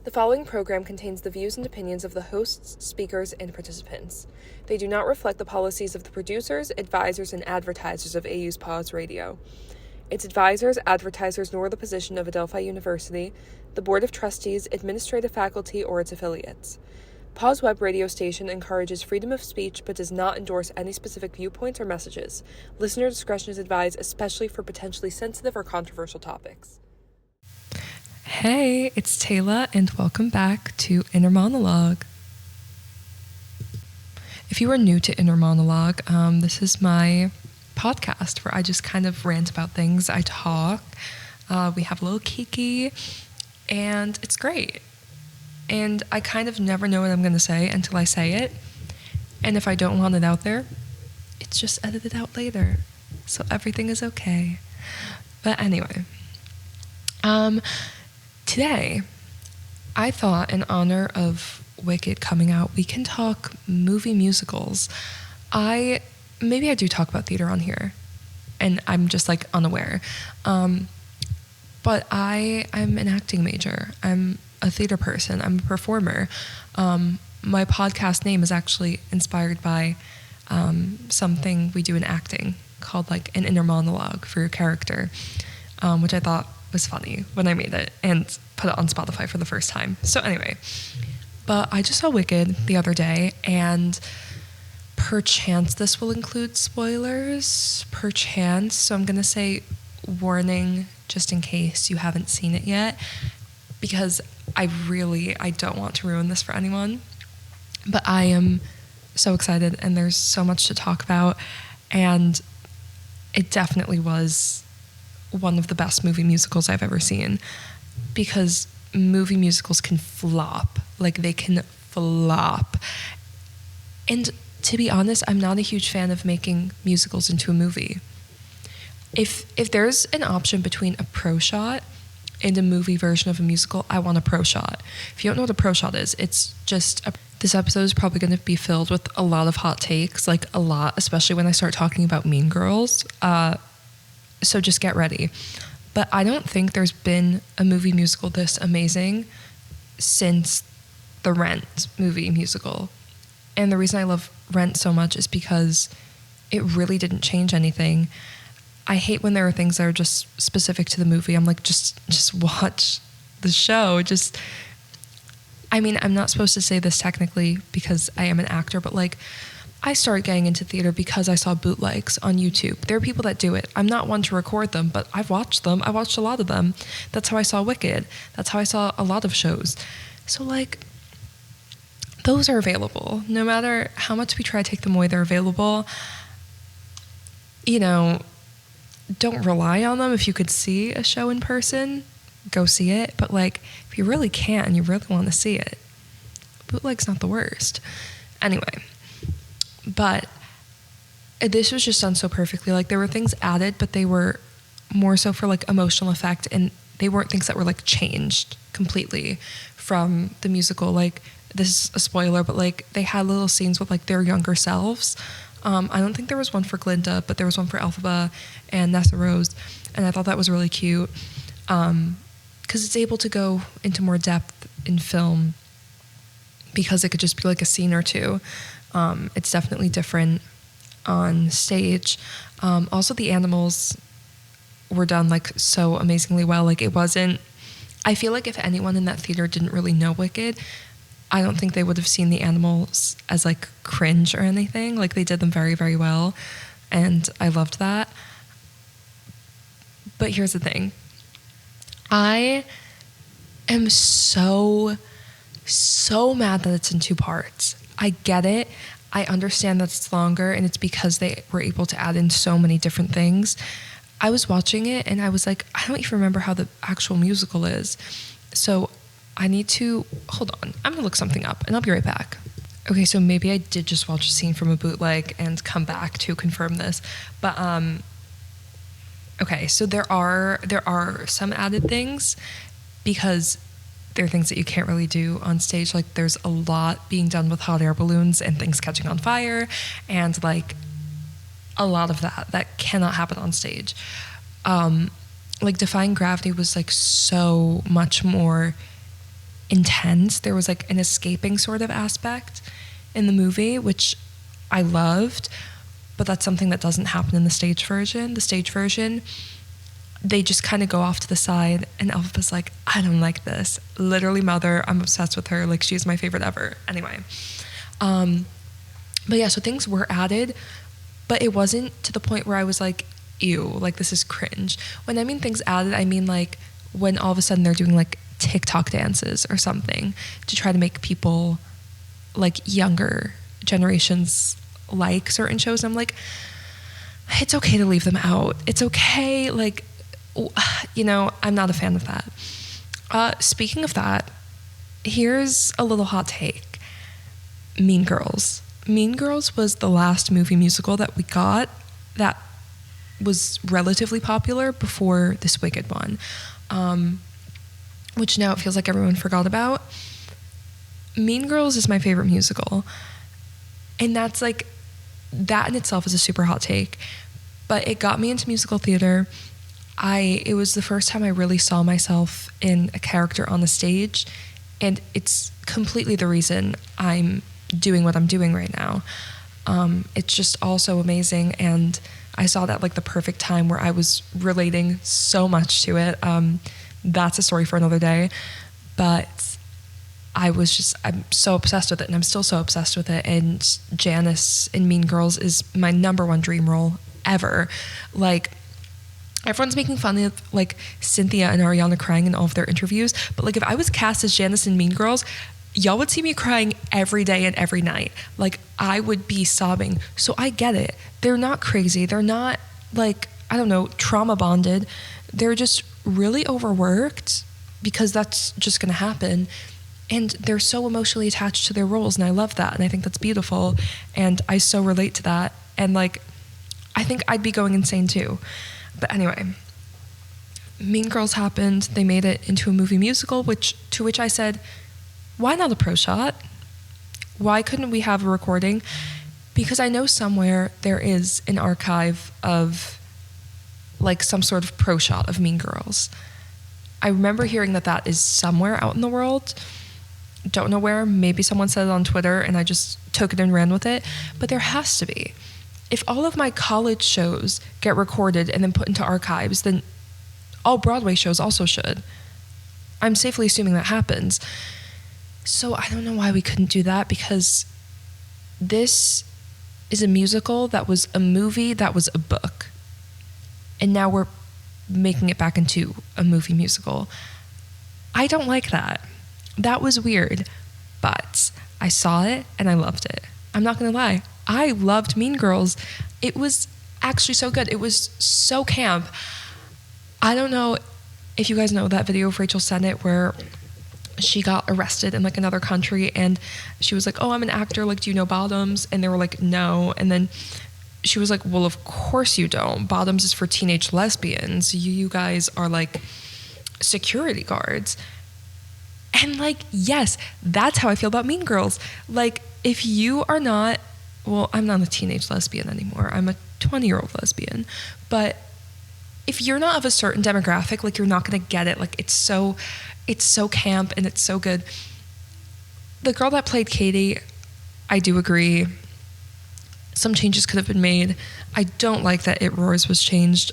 The following program contains the views and opinions of the hosts, speakers, and participants. They do not reflect the policies of the producers, advisors, and advertisers of AU's Paws Radio. Its advisors, advertisers, nor the position of Adelphi University, the Board of Trustees, administrative faculty, or its affiliates. Paws web radio station encourages freedom of speech but does not endorse any specific viewpoints or messages. Listener discretion is advised, especially for potentially sensitive or controversial topics. Hey, it's Tayla, and welcome back to Inner Monologue. If you are new to Inner Monologue, this is my podcast where I just kind of rant about things. I talk, we have a little kiki, and it's great. And I kind of never know what I'm going to say until I say it. And if I don't want it out there, it's just edited out later. So everything is okay. But anyway, today, I thought in honor of Wicked coming out, we can talk movie musicals. Maybe I do talk about theater on here, and I'm just like unaware. But I'm an acting major. I'm a theater person. I'm a performer. My podcast name is actually inspired by something we do in acting called like an inner monologue for your character, which I thought was funny when I made it and put it on Spotify for the first time. So anyway, but I just saw Wicked the other day, and perchance this will include spoilers, perchance. So I'm going to say warning just in case you haven't seen it yet, because I don't want to ruin this for anyone. But I am so excited, and there's so much to talk about, and it definitely was one of the best movie musicals I've ever seen, because movie musicals can flop. Like, they can flop. And to be honest, I'm not a huge fan of making musicals into a movie. If there's an option between a pro shot and a movie version of a musical, I want a pro shot. If you don't know what a pro shot is, it's just this episode is probably going to be filled with a lot of hot takes, like a lot, especially when I start talking about Mean Girls. So just get ready. But I don't think there's been a movie musical this amazing since the Rent movie musical. And the reason I love Rent so much is because it really didn't change anything. I hate when there are things that are just specific to the movie. I'm like, just watch the show. I'm not supposed to say this technically because I am an actor, but like, I started getting into theater because I saw bootlegs on YouTube. There are people that do it. I'm not one to record them, but I've watched them. I watched a lot of them. That's how I saw Wicked. That's how I saw a lot of shows. So like, those are available. No matter how much we try to take them away, they're available. You know, don't rely on them. If you could see a show in person, go see it. But like, if you really can't and you really want to see it, bootleg's not the worst. Anyway. But this was just done so perfectly. Like, there were things added, but they were more so for like emotional effect, and they weren't things that were like changed completely from the musical. Like, this is a spoiler, but like, they had little scenes with like their younger selves. I don't think there was one for Glinda, but there was one for Elphaba and Nessa Rose, and I thought that was really cute because it's able to go into more depth in film because it could just be like a scene or two. It's definitely different on stage. Also, the animals were done like so amazingly well. Like, it wasn't, I feel like if anyone in that theater didn't really know Wicked, I don't think they would have seen the animals as like cringe or anything. Like, they did them very, very well, and I loved that. But here's the thing. I am so mad that it's in two parts. I get it. I understand that it's longer, and it's because they were able to add in so many different things. I was watching it, and I was like, I don't even remember how the actual musical is. So I need to, hold on. I'm going to look something up, and I'll be right back. Okay, so maybe I did just watch a scene from a bootleg and come back to confirm this. But, okay, so there are some added things because there are things that you can't really do on stage. Like, there's a lot being done with hot air balloons and things catching on fire, and like a lot of that cannot happen on stage. Like, Defying Gravity was like so much more intense. There was like an escaping sort of aspect in the movie, which I loved, but that's something that doesn't happen in the stage version. The stage version, they just kind of go off to the side, and Elphba's like, I don't like this. Literally, mother, I'm obsessed with her. Like, she's my favorite ever. Anyway. But yeah, so things were added, but it wasn't to the point where I was like, ew, like this is cringe. When I mean things added, I mean like when all of a sudden they're doing like TikTok dances or something to try to make people like younger generations like certain shows. I'm like, it's okay to leave them out. It's okay. Like, you know, I'm not a fan of that. Speaking of that, here's a little hot take. Mean Girls. Mean Girls was the last movie musical that we got that was relatively popular before this Wicked one, which now it feels like everyone forgot about. Mean Girls is my favorite musical, and that's like, that in itself is a super hot take, but it got me into musical theater. It was the first time I really saw myself in a character on the stage, and it's completely the reason I'm doing what I'm doing right now. It's just all so amazing, and I saw that like the perfect time where I was relating so much to it. That's a story for another day, but I'm so obsessed with it, and I'm still so obsessed with it. And Janice in Mean Girls is my number one dream role ever. Like, everyone's making fun of like Cynthia and Ariana crying in all of their interviews, but like if I was cast as Janice in Mean Girls, y'all would see me crying every day and every night. Like, I would be sobbing. So I get it. They're not crazy. They're not like, I don't know, trauma bonded. They're just really overworked because that's just going to happen. And they're so emotionally attached to their roles, and I love that, and I think that's beautiful, and I so relate to that, and like, I think I'd be going insane too. But anyway, Mean Girls happened. They made it into a movie musical, to which I said, why not a pro shot? Why couldn't we have a recording? Because I know somewhere there is an archive of like some sort of pro shot of Mean Girls. I remember hearing that is somewhere out in the world. Don't know where. Maybe someone said it on Twitter and I just took it and ran with it. But there has to be. If all of my college shows get recorded and then put into archives, then all Broadway shows also should. I'm safely assuming that happens. So I don't know why we couldn't do that, because this is a musical that was a movie that was a book. And now we're making it back into a movie musical. I don't like that. That was weird, but I saw it and I loved it. I'm not gonna lie. I loved Mean Girls. It was actually so good. It was so camp. I don't know if you guys know that video of Rachel Sennett where she got arrested in like another country and she was like, oh, I'm an actor, like, do you know Bottoms? And they were like, no. And then she was like, well, of course you don't. Bottoms is for teenage lesbians. You guys are like security guards. And like, yes, that's how I feel about Mean Girls. Like, if you are not, well, I'm not a teenage lesbian anymore. I'm a 20-year-old lesbian. But if you're not of a certain demographic, like, you're not gonna get it. Like, it's so camp and it's so good. The girl that played Katie, I do agree. Some changes could have been made. I don't like that It Roars was changed.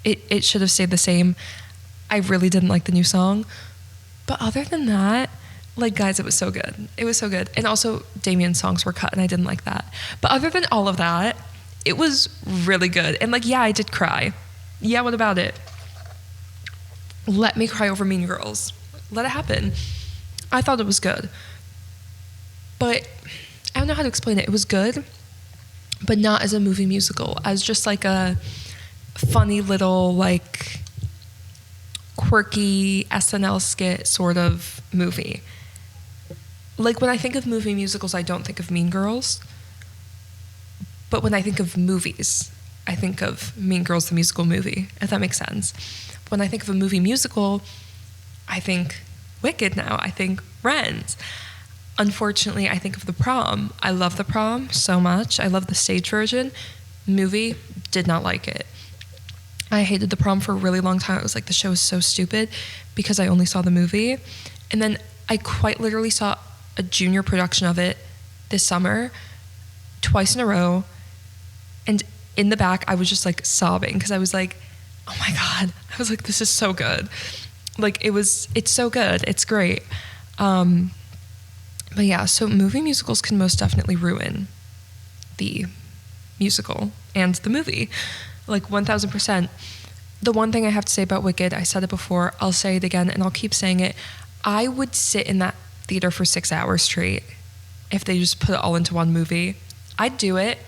It should have stayed the same. I really didn't like the new song. But other than that, like, guys, it was so good. It was so good. And also, Damien's songs were cut, and I didn't like that. But other than all of that, it was really good. And, like, yeah, I did cry. Yeah, what about it? Let me cry over Mean Girls. Let it happen. I thought it was good. But I don't know how to explain it. It was good, but not as a movie musical. As just, like, a funny little, like, quirky SNL skit sort of movie. Like, when I think of movie musicals, I don't think of Mean Girls. But when I think of movies, I think of Mean Girls, the musical movie, if that makes sense. When I think of a movie musical, I think Wicked now. I think Friends. Unfortunately, I think of The Prom. I love The Prom so much. I love the stage version. Movie, did not like it. I hated The Prom for a really long time. It was like, the show is so stupid because I only saw the movie. And then I quite literally saw a junior production of it this summer, twice in a row. And in the back, I was just like sobbing because I was like, oh my God. I was like, this is so good. Like it's so good. It's great. But yeah, so movie musicals can most definitely ruin the musical and the movie. Like 1000%. The one thing I have to say about Wicked, I said it before, I'll say it again, and I'll keep saying it. I would sit in that theater for 6 hours straight if they just put it all into one movie. I'd do it.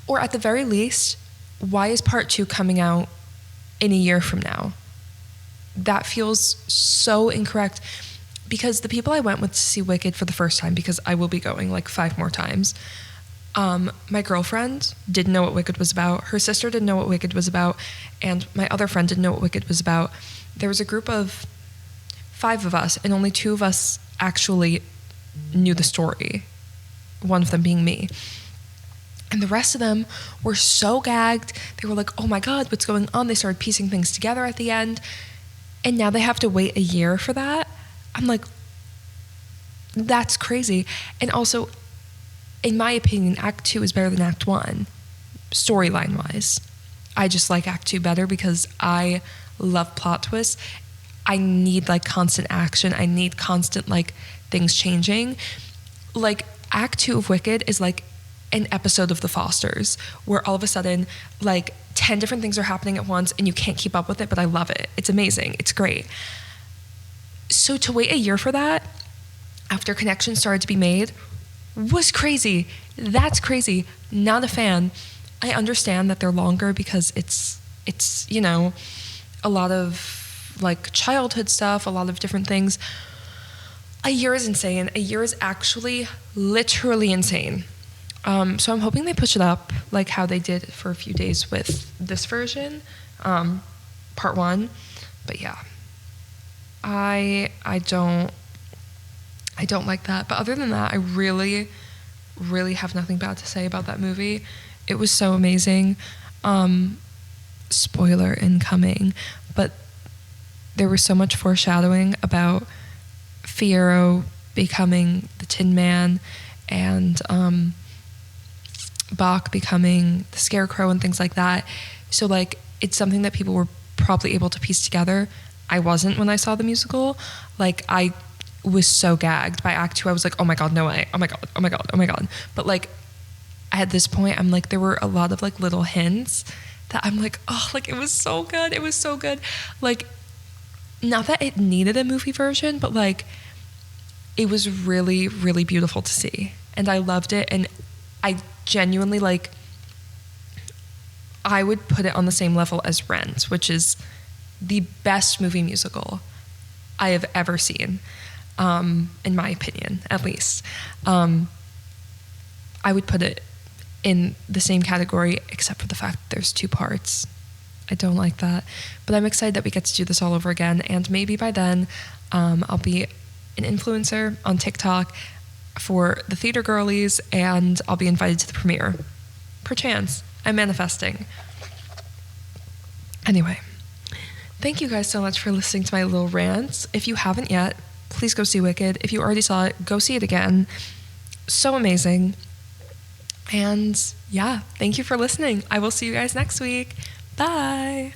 Or at the very least, why is part 2 coming out in a year from now? That feels so incorrect, because the people I went with to see Wicked for the first time, because I will be going like 5 more times, my girlfriend didn't know what Wicked was about. Her sister didn't know what Wicked was about. And my other friend didn't know what Wicked was about. There was a group of 5 of us, and only 2 of us actually knew the story. One of them being me. And the rest of them were so gagged. They were like, oh my God, what's going on? They started piecing things together at the end. And now they have to wait a year for that. I'm like, that's crazy. And also, in my opinion, Act 2 is better than Act 1, storyline-wise. I just like Act 2 better because I love plot twists. I need, like, constant action. I need constant, like, things changing. Like, Act 2 of Wicked is, like, an episode of The Fosters, where all of a sudden, like, 10 different things are happening at once, and you can't keep up with it, but I love it. It's amazing. It's great. So to wait a year for that, after connections started to be made, was crazy. That's crazy. Not a fan. I understand that they're longer because it's you know, a lot of like childhood stuff, a lot of different things. A year is insane. A year is actually literally insane. So I'm hoping they push it up like how they did for a few days with this version, part 1. But yeah, I don't like that. But other than that, I really, really have nothing bad to say about that movie. It was so amazing. Spoiler incoming, but there was so much foreshadowing about Fiyero becoming the Tin Man and Bach becoming the Scarecrow and things like that. So like it's something that people were probably able to piece together. I wasn't when I saw the musical. Like I was so gagged by Act 2. I was like, oh my God, no way. Oh my God, oh my God, oh my God. But like at this point, I'm like, there were a lot of like little hints that I'm like, oh, like it was so good. It was so good. Like, not that it needed a movie version, but like it was really, really beautiful to see. And I loved it. And I genuinely like, I would put it on the same level as Rent, which is the best movie musical I have ever seen, in my opinion, at least. I would put it in the same category, except for the fact that there's 2 parts. I don't like that. But I'm excited that we get to do this all over again. And maybe by then, I'll be an influencer on TikTok for the theater girlies, and I'll be invited to the premiere. Perchance. I'm manifesting. Anyway, thank you guys so much for listening to my little rants. If you haven't yet, please go see Wicked. If you already saw it, go see it again. So amazing. And yeah, thank you for listening. I will see you guys next week. Bye.